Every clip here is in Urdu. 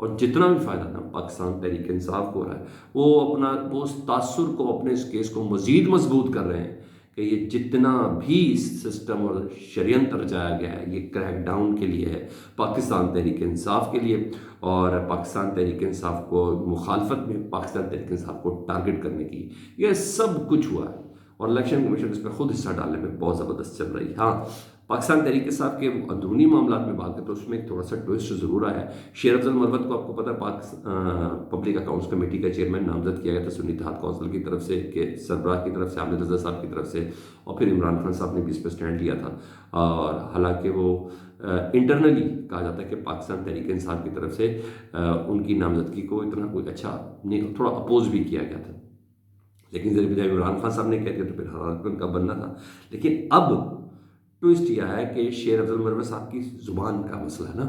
اور جتنا بھی فائدہ نا پاکستان تحریک انصاف کو ہو رہا ہے، وہ اس تاثر کو، اپنے اس کیس کو مزید مضبوط کر رہے ہیں کہ یہ جتنا بھی سسٹم اور شریعت رچایا گیا ہے یہ کریک ڈاؤن کے لیے ہے، پاکستان تحریک انصاف کے لیے، اور پاکستان تحریک انصاف کو مخالفت میں پاکستان تحریک انصاف کو ٹارگٹ کرنے کی، یہ سب کچھ ہوا ہے۔ اور الیکشن کمیشن اس میں خود حصہ ڈالنے میں بہت زبردست چل رہی ہے۔ ہاں، پاکستان تحریک انصاف کے اندرونی معاملات میں بات کریں تو اس میں ایک تھوڑا سا ٹوسٹ ضرور آیا ہے۔ شیر افضل مروت کو آپ کو پتہ ہے پبلک اکاؤنٹس کمیٹی کا چیئرمین نامزد کیا گیا تھا سنی اتحاد کونسل کی طرف سے، کہ سربراہ کی طرف سے عامر رضا صاحب کی طرف سے، اور پھر عمران خان صاحب نے بھی اس پہ اسٹینڈ لیا تھا، اور حالانکہ وہ انٹرنلی کہا جاتا ہے کہ پاکستان تحریک انصاف کی طرف سے ان کی نامزدگی کو اتنا کوئی اچھا نہیں، تھوڑا اپوز بھی کیا گیا تھا، لیکن ذریعہ بدائے عمران خان صاحب نے کہہ دیا تو پھر حالانکہ ان کا بننا تھا۔ لیکن اب ٹوسٹ یہ ہے کہ شیر افضل مروت صاحب کی زبان کا مسئلہ ہے نا۔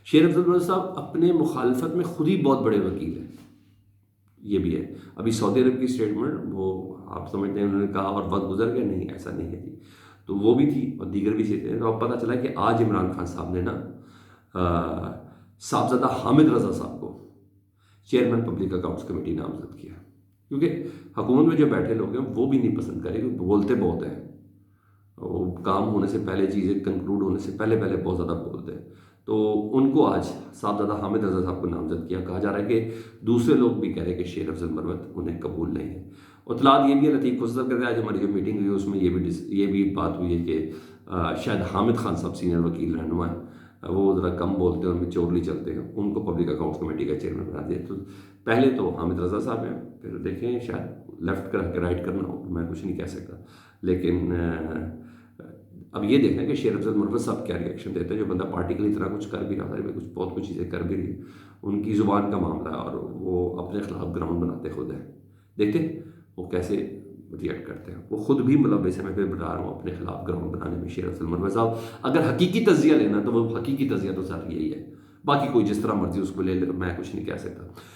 شیر افضل مروت صاحب اپنے مخالفت میں خود ہی بہت بڑے وکیل ہیں، یہ بھی ہے۔ ابھی سعودی عرب کی اسٹیٹمنٹ وہ آپ سمجھتے ہیں انہوں نے کہا اور وقت گزر گیا، نہیں ایسا نہیں ہے جی، تو وہ بھی تھی اور دیگر بھی چیزیں، تو اب پتہ چلا کہ آج عمران خان صاحب نے نا صاحبزادہ حامد رضا صاحب کو چیئرمین پبلک اکاؤنٹس کمیٹی نامزد کیا، کیونکہ حکومت میں جو بیٹھے لوگ ہیں وہ بھی نہیں پسند کرے، کیونکہ بولتے بہت ہیں، وہ کام ہونے سے پہلے، چیزیں کنکلوڈ ہونے سے پہلے بہت زیادہ بولتے ہیں، تو ان کو آج صاحبزادہ حامد رضا صاحب کو نامزد کیا۔ کہا جا رہا ہے کہ دوسرے لوگ بھی کہہ رہے ہیں کہ شیر افضل مروت انہیں قبول نہیں ہے۔ اطلاعات یہ بھی ہے، لطیف خسرو کر رہے ہیں، آج ہماری جو میٹنگ ہوئی اس میں یہ بھی بات ہوئی ہے کہ شاید حامد خان صاحب سینئر وکیل رہنما ہیں، وہ ذرا کم بولتے ہیں، ان میں چورلی چلتے ہیں، ان کو پبلک اکاؤنٹس کمیٹی کا چیئرمین بنا دیا۔ تو پہلے تو حامد رضا صاحب ہیں، پھر دیکھیں شاید لیفٹ کر کے رائٹ کرنا ہو، میں کچھ نہیں کہہ سکتا، لیکن اب یہ دیکھیں کہ شیر افضل مروت صاحب کیا ریئیکشن دیتے ہیں، جو بندہ پارٹی کے لیے اتنا کچھ کر بھی رہا تھا، بہت کچھ چیزیں کر بھی رہی، ان کی زبان کا معاملہ ہے اور وہ اپنے خلاف گراؤنڈ بناتے خود ہیں، دیکھتے وہ کیسے ریئیکٹ کرتے ہیں۔ وہ خود بھی ملوث ہے، میں پھر بتا رہا ہوں، اپنے خلاف گراؤنڈ بنانے میں شیر افضل مروت صاحب۔ اگر حقیقی تجزیہ لینا تو وہ حقیقی تجزیہ تو سر یہی ہے، باقی کوئی جس طرح مرضی اس کو لے لے، میں کچھ نہیں کہہ سکتا۔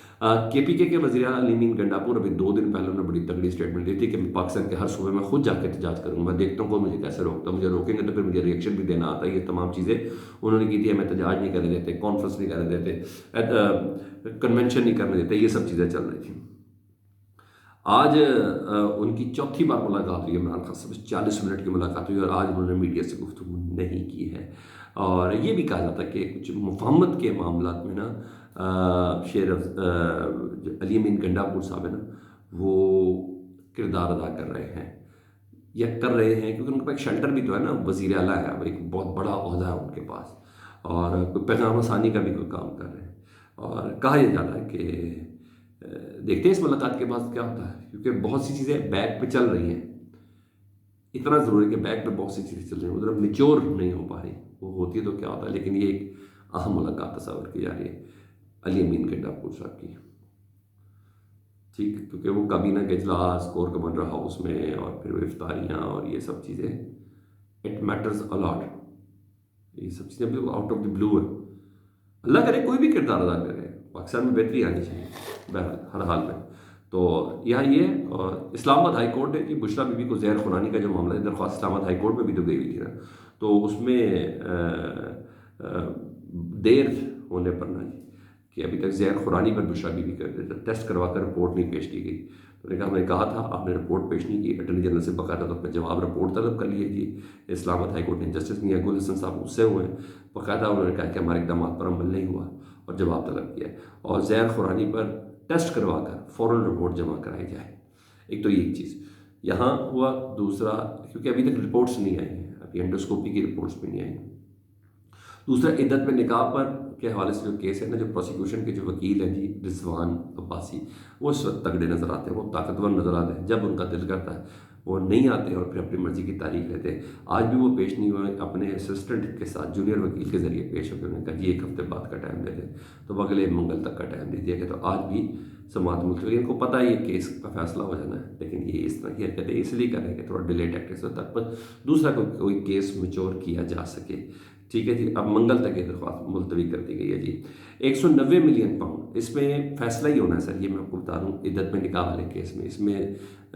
کے پی کے وزیر اعلیٰ علی امین گنڈاپور ابھی 2 دن پہلے انہوں نے بڑی تگڑی اسٹیٹمنٹ دی تھی کہ میں پاکستان کے ہر صوبے میں خود جا کے احتجاج کروں گا، میں دیکھتا ہوں کہ مجھے کیسے روکتا ہوں، مجھے روکیں گے تو پھر مجھے ریئیکشن بھی دینا آتا ہے۔ یہ تمام چیزیں انہوں نے کی تھی، ہمیں احتجاج نہیں کرنے دیتے، کانفرنس نہیں کرنے دیتے، کنونشن نہیں کرنے دیتے، یہ سب چیزیں چل رہی تھیں۔ آج ان کی چوتھی بار ملاقات ہوئی عمران خان سے، 40 منٹ کی ملاقات ہوئی، اور آج انہوں نے میڈیا سے گفتگو نہیں کی ہے۔ اور یہ بھی کہا جاتا ہے کہ کچھ مفاہمت کے معاملات میں نا علی امین گنڈاپور صاحب ہے نا، وہ کردار ادا کر رہے ہیں یا کر رہے ہیں، کیونکہ ان کے پاس ایک شیلٹر بھی تو ہے نا، وزیر اعلیٰ ہے، اب ایک بہت بڑا عہدہ ہے ان کے پاس، اور کوئی پیغام رسانی کا بھی کوئی کام کر رہے ہیں۔ اور کہا یہ جاتا ہے کہ دیکھتے ہیں اس ملاقات کے بعد کیا ہوتا ہے، کیونکہ بہت سی چیزیں بیک پہ چل رہی ہیں، اتنا ضروری ہے کہ بیک پہ بہت سی چیزیں چل رہی ہیں، ادھر میچور نہیں ہو پا رہی، وہ ہوتی ہے تو کیا ہوتا ہے، لیکن یہ ایک اہم ملاقات تصور کی جا رہی ہے علی امین گنڈاپور صاحب کی، ٹھیک، کیونکہ وہ کابینہ کے اجلاس، کور کمانڈر ہاؤس میں، اور پھر وہ افطاریاں اور یہ سب چیزیں، اٹ میٹرز الاٹ، یہ سب چیزیں بالکل آؤٹ آف دی بلو ہے۔ اللہ کرے کوئی بھی کردار ادا کرے، پاکستان میں بہتری آنی چاہیے بہرحال ہر حال میں۔ تو یہاں یہ، اور اسلام آباد ہائی کورٹ نے کہ بشریٰ بی بی کو زہر خورانی کا جو معاملہ ہے، درخواست اسلام آباد ہائی کورٹ میں بھی تو گئی ہوئی تھی نا، تو اس میں دیر ہونے پر نا جی، کہ ابھی تک زہر خورانی پر بشریٰ بی بی کا ٹیسٹ کروا کر رپورٹ نہیں پیش کی گئی، تو نے کہا ہم نے کہا تھا آپ نے رپورٹ پیش نہیں کی، اٹارنی جنرل سے باقاعدہ طور پر جواب رپورٹ طلب کر لیے جی، اسلام آباد ہائی کورٹ نے جسٹس میاں گل حسن صاحب غصے ہوئے ہیں، باقاعدہ انہوں نے کہا کہ ہمارے اقدامات پر عمل نہیں ہوا اور جواب طلب کیا، اور زہر خورانی پر ٹیسٹ کروا کر فوراً رپورٹ جمع کرائی جائے۔ ایک تو یہ چیز یہاں ہوا، دوسرا کیونکہ ابھی تک رپورٹس نہیں آئی ہیں، ابھی انڈوسکوپی کی رپورٹس بھی نہیں آئی ہیں، دوسرا عدت میں نکاح پر کے حوالے سے جو کیس ہے نا، جو پروسیکیوشن کے جو وکیل ہیں جی رضوان عباسی، وہ اس وقت تگڑے نظر آتے ہیں، وہ طاقتور نظر آتے ہیں، جب ان کا دل کرتا ہے وہ نہیں آتے اور پھر اپنی مرضی کی تاریخ لیتے ہیں۔ آج بھی وہ پیش نہیں ہوئے، اپنے اسسٹنٹ کے ساتھ جونیئر وکیل کے ذریعے پیش ہو کے انہوں نے کہا جی 1 ہفتے بعد کا ٹائم دے دیں، تو اگلے منگل تک کا ٹائم دے دیا گیا، تو آج بھی سماعت ملتوی، ان کو پتہ ہے یہ کیس کا فیصلہ ہو جانا ہے، لیکن یہ اس طرح کی حرکتیں اس لیے کر رہے ہیں کہ تھوڑا ڈیلے ٹیکٹکس ہو، تک پر دوسرا کوئی کیس میچور کیا جا سکے، ٹھیک ہے جی، اب منگل تک یہ درخواست ملتوی کر دی گئی ہے جی۔ 190 ملین پاؤنڈ، اس میں فیصلہ ہی ہونا ہے سر، یہ میں آپ کو بتا دوں، عدت میں نکاح والے کیس میں اس میں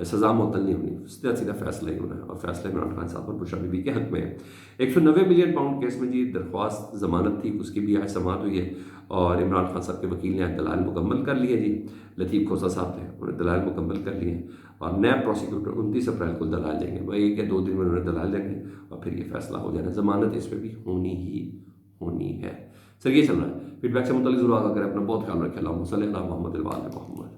سزا معطل نہیں ہونی، سیدھا سیدھا فیصلہ ہی ہونا ہے، اور فیصلہ عمران خان صاحب اور بشرا بی بی کے حق میں ہے۔ 190 ملین پاؤنڈ کیس میں جی درخواست ضمانت تھی، اس کی بھی آج سماعت ہوئی ہے، اور عمران خان صاحب کے وکیل نے دلائل مکمل کر لیے جی، لطیف کھوسہ صاحب نے انہوں نے دلائل مکمل کر لیے ہیں، اور نیب پروسیکیوٹر 29 اپریل کو دلائل دیں گے، بھائی 1 یا 2 دن میں انہوں نے دلائل دیں گے اور پھر یہ فیصلہ ہو جانا، ضمانت اس پہ بھی ہونی ہے۔ سر یہ چل رہا ہے، فیڈ بیک سے متعلق ضرور آگاہ کریں، اپنا بہت خیال رکھیں، اللہم صلی علی محمد وعلی آل محمد۔